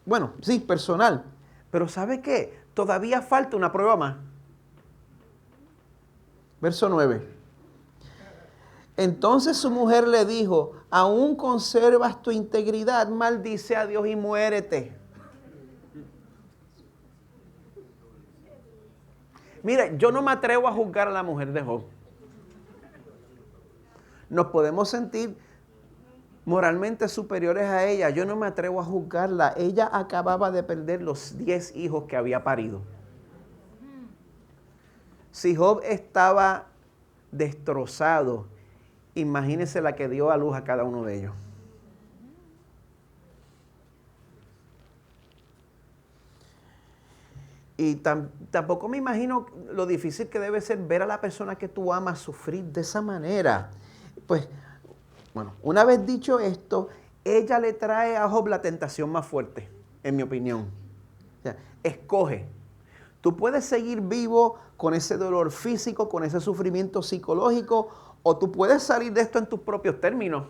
bueno, sí, personal. Pero ¿sabe qué? Todavía falta una prueba más. Verso 9. Entonces su mujer le dijo, ¿aún conservas tu integridad? Maldice a Dios y muérete. Mira, yo no me atrevo a juzgar a la mujer de Job. Nos podemos sentir moralmente superiores a ella. Yo no me atrevo a juzgarla. Ella acababa de perder los 10 hijos que había parido. Si Job estaba destrozado, imagínese la que dio a luz a cada uno de ellos. Y tampoco me imagino lo difícil que debe ser ver a la persona que tú amas sufrir de esa manera. Pues, bueno, una vez dicho esto, ella le trae a Job la tentación más fuerte, en mi opinión. O sea, escoge. Tú puedes seguir vivo con ese dolor físico, con ese sufrimiento psicológico, o tú puedes salir de esto en tus propios términos.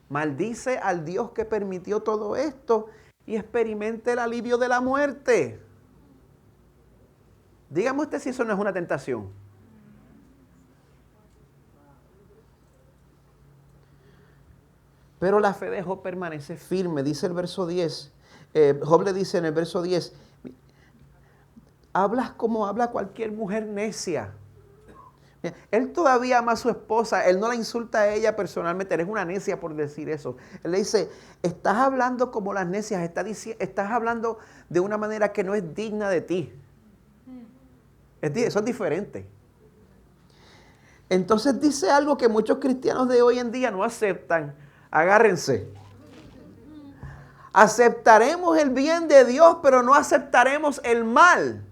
Maldice al Dios que permitió todo esto y experimente el alivio de la muerte. Dígame usted si eso no es una tentación. Pero la fe de Job permanece firme, dice el verso 10. Job le dice en el verso 10, hablas como habla cualquier mujer necia. Él todavía ama a su esposa, él no la insulta a ella personalmente, eres una necia por decir eso. Él le dice, estás hablando como las necias, estás hablando de una manera que no es digna de ti. Eso es diferente. Entonces dice algo que muchos cristianos de hoy en día no aceptan. Agárrense. Aceptaremos el bien de Dios, pero no aceptaremos el mal.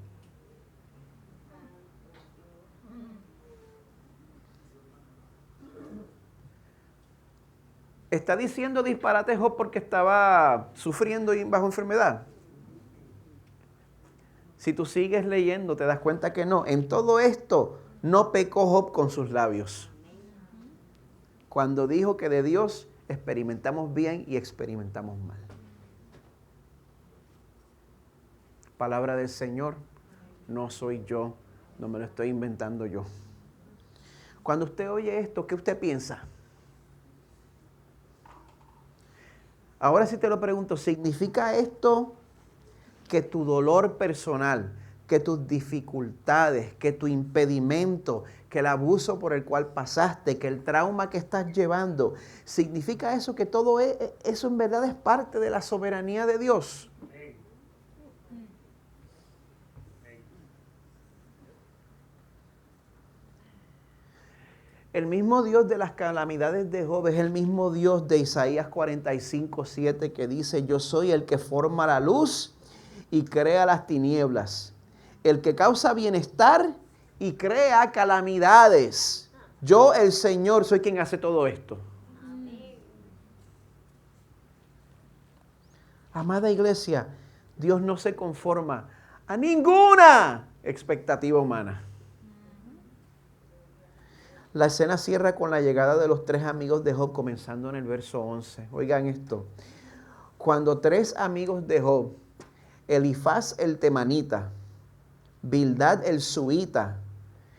¿Está diciendo disparate Job porque estaba sufriendo y bajo enfermedad? Si tú sigues leyendo, te das cuenta que no. En todo esto, no pecó Job con sus labios. Cuando dijo que de Dios experimentamos bien y experimentamos mal. Palabra del Señor, no soy yo, no me lo estoy inventando yo. Cuando usted oye esto, ¿qué usted piensa? Ahora sí te lo pregunto, ¿significa esto que tu dolor personal, que tus dificultades, que tu impedimento, que el abuso por el cual pasaste, que el trauma que estás llevando, significa eso que todo eso en verdad es parte de la soberanía de Dios? El mismo Dios de las calamidades de Job es el mismo Dios de Isaías 45:7 que dice, yo soy el que forma la luz y crea las tinieblas, el que causa bienestar y crea calamidades. Yo, el Señor, soy quien hace todo esto. Amada iglesia, Dios no se conforma a ninguna expectativa humana. La escena cierra con la llegada de los 3 amigos de Job, comenzando en el verso 11. Oigan esto. Cuando 3 amigos de Job, Elifaz el temanita, Bildad el suita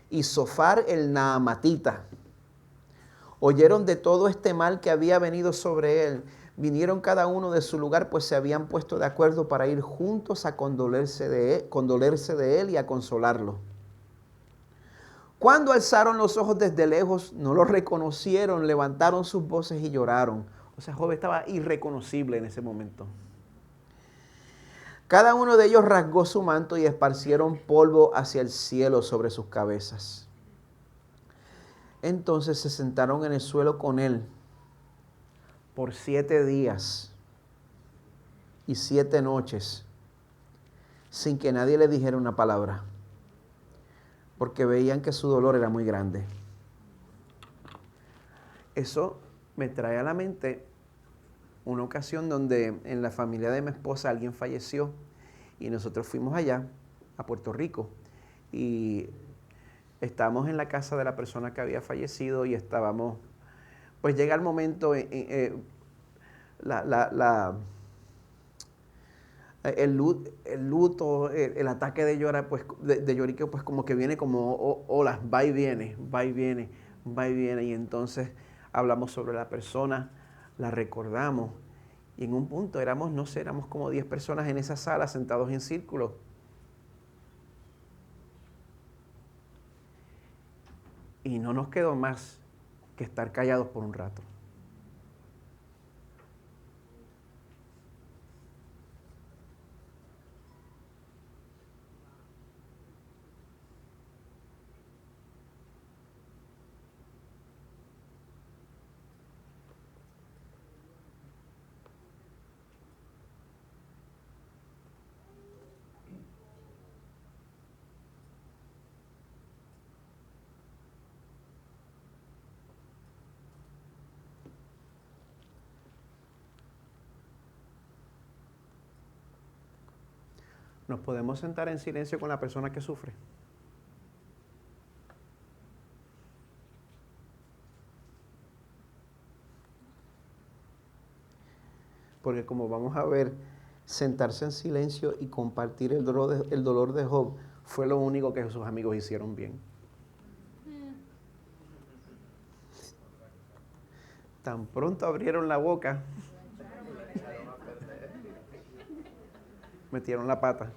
y Zofar el naamatita, oyeron de todo este mal que había venido sobre él, vinieron cada uno de su lugar, pues se habían puesto de acuerdo para ir juntos a condolerse de él y a consolarlo. Cuando alzaron los ojos desde lejos, no lo reconocieron, levantaron sus voces y lloraron. O sea, Job estaba irreconocible en ese momento. Cada uno de ellos rasgó su manto y esparcieron polvo hacia el cielo sobre sus cabezas. Entonces se sentaron en el suelo con él por 7 días y 7 noches, sin que nadie le dijera una palabra, porque veían que su dolor era muy grande. Eso me trae a la mente una ocasión donde en la familia de mi esposa alguien falleció y nosotros fuimos allá, a Puerto Rico, y estábamos en la casa de la persona que había fallecido y estábamos, pues llega el momento, el luto, el ataque de llorar, pues de lloriqueo, pues como que viene como olas, va y viene, va y viene, va y viene, y entonces hablamos sobre la persona, la recordamos, y en un punto éramos como 10 personas en esa sala sentados en círculo. Y no nos quedó más que estar callados por un rato. Nos podemos sentar en silencio con la persona que sufre. Porque como vamos a ver, sentarse en silencio y compartir el dolor de Job fue lo único que sus amigos hicieron bien. Tan pronto abrieron la boca, metieron la pata.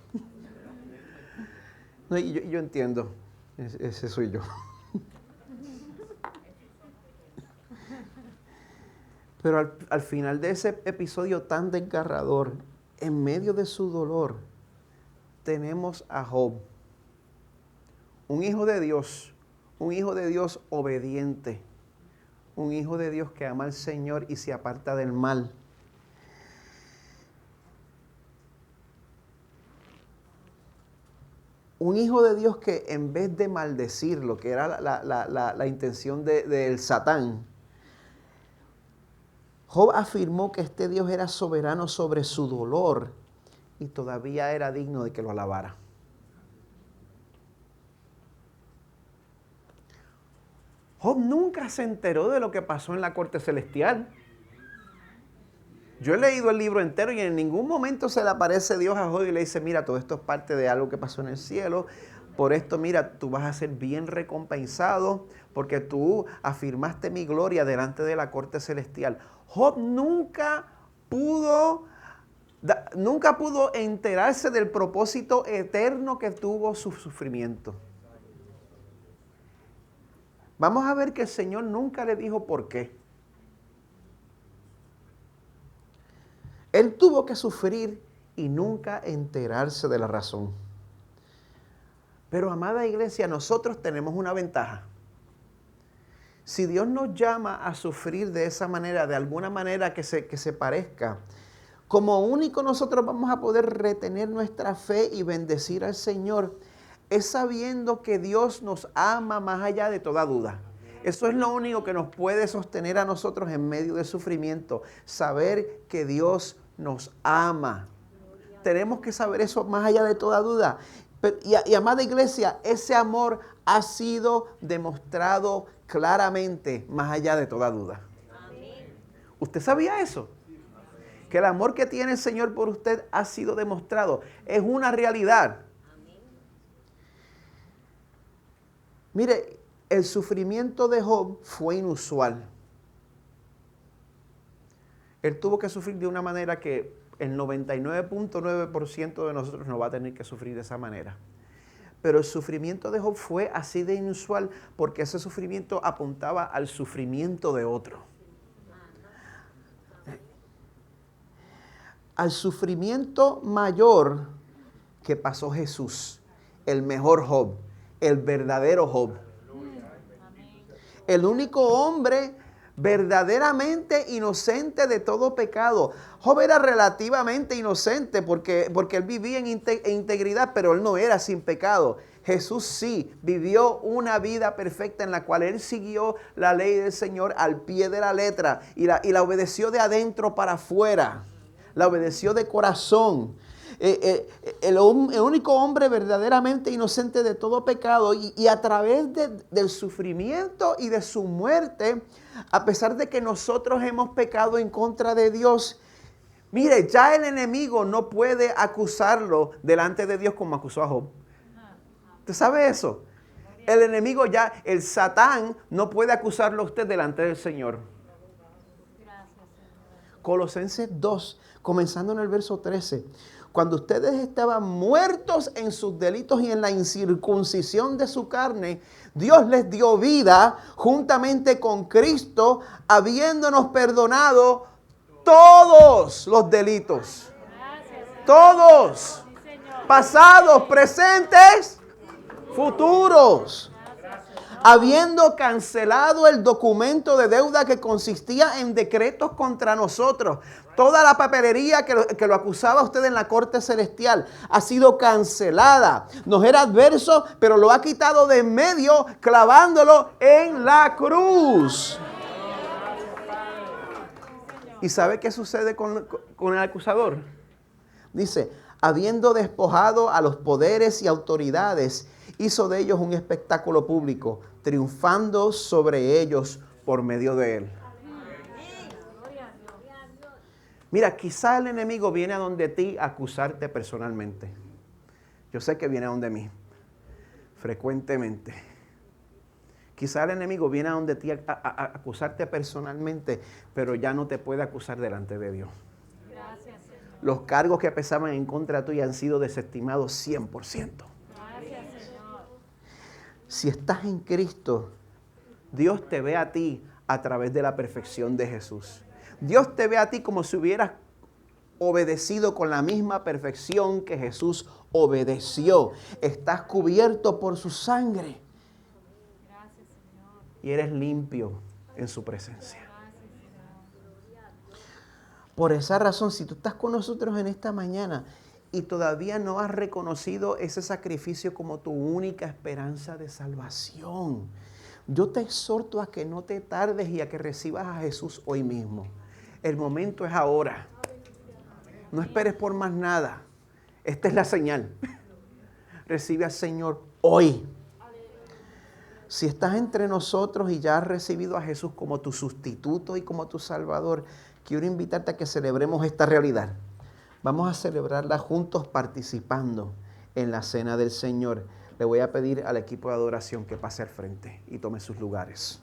No, y yo entiendo, ese soy yo. Pero al final de ese episodio tan desgarrador, en medio de su dolor, tenemos a Job, un hijo de Dios obediente, un hijo de Dios que ama al Señor y se aparta del mal. Un hijo de Dios que en vez de maldecirlo, que era la intención del Satán, Job afirmó que este Dios era soberano sobre su dolor y todavía era digno de que lo alabara. Job nunca se enteró de lo que pasó en la corte celestial. Yo he leído el libro entero y en ningún momento se le aparece Dios a Job y le dice, mira, todo esto es parte de algo que pasó en el cielo. Por esto, mira, tú vas a ser bien recompensado porque tú afirmaste mi gloria delante de la corte celestial. Job nunca pudo enterarse del propósito eterno que tuvo su sufrimiento. Vamos a ver que el Señor nunca le dijo por qué. Él tuvo que sufrir y nunca enterarse de la razón. Pero, amada iglesia, nosotros tenemos una ventaja. Si Dios nos llama a sufrir de esa manera, de alguna manera que se parezca, como único nosotros vamos a poder retener nuestra fe y bendecir al Señor, es sabiendo que Dios nos ama más allá de toda duda. Eso es lo único que nos puede sostener a nosotros en medio del sufrimiento. Saber que Dios nos ama. tenemos que saber eso más allá de toda duda. Y amada iglesia, ese amor ha sido demostrado claramente más allá de toda duda. ¿Usted sabía eso? Que el amor que tiene el Señor por usted ha sido demostrado. Es una realidad. Mire, el sufrimiento de Job fue inusual. Él tuvo que sufrir de una manera que el 99.9% de nosotros no va a tener que sufrir de esa manera. Pero el sufrimiento de Job fue así de inusual porque ese sufrimiento apuntaba al sufrimiento de otro. Al sufrimiento mayor que pasó Jesús, el mejor Job, el verdadero Job. El único hombre verdaderamente inocente de todo pecado. Job era relativamente inocente porque él vivía en integridad, pero él no era sin pecado. Jesús sí vivió una vida perfecta en la cual él siguió la ley del Señor al pie de la letra y la obedeció de adentro para afuera. La obedeció de corazón. El único hombre verdaderamente inocente de todo pecado y a través del sufrimiento y de su muerte, a pesar de que nosotros hemos pecado en contra de Dios, mire, ya el enemigo no puede acusarlo delante de Dios como acusó a Job. ¿Usted sabe eso? El enemigo ya, el Satán, no puede acusarlo a usted delante del Señor. Colosenses 2, comenzando en el verso 13. Cuando ustedes estaban muertos en sus delitos y en la incircuncisión de su carne, Dios les dio vida juntamente con Cristo, habiéndonos perdonado todos los delitos. Todos. Pasados, presentes, futuros. Habiendo cancelado el documento de deuda que consistía en decretos contra nosotros. Toda la papelería que lo acusaba a usted en la corte celestial ha sido cancelada. Nos era adverso, pero lo ha quitado de en medio, clavándolo en la cruz. ¿Y sabe qué sucede con el acusador? Dice, habiendo despojado a los poderes y autoridades, hizo de ellos un espectáculo público, triunfando sobre ellos por medio de él. Mira, quizá el enemigo viene a donde ti a acusarte personalmente. Yo sé que viene a donde mí, frecuentemente. Quizá el enemigo viene a donde ti a acusarte personalmente, pero ya no te puede acusar delante de Dios. Gracias, Señor. Los cargos que pesaban en contra tuya han sido desestimados 100%. Gracias, Señor. Si estás en Cristo, Dios te ve a ti a través de la perfección de Jesús. Dios te ve a ti como si hubieras obedecido con la misma perfección que Jesús obedeció. Estás cubierto por su sangre. Gracias, Señor. Y eres limpio en su presencia. Por esa razón, si tú estás con nosotros en esta mañana y todavía no has reconocido ese sacrificio como tu única esperanza de salvación, yo te exhorto a que no te tardes y a que recibas a Jesús hoy mismo. El momento es ahora. No esperes por más nada. Esta es la señal. Recibe al Señor hoy. Si estás entre nosotros y ya has recibido a Jesús como tu sustituto y como tu Salvador, quiero invitarte a que celebremos esta realidad. Vamos a celebrarla juntos participando en la cena del Señor. Le voy a pedir al equipo de adoración que pase al frente y tome sus lugares.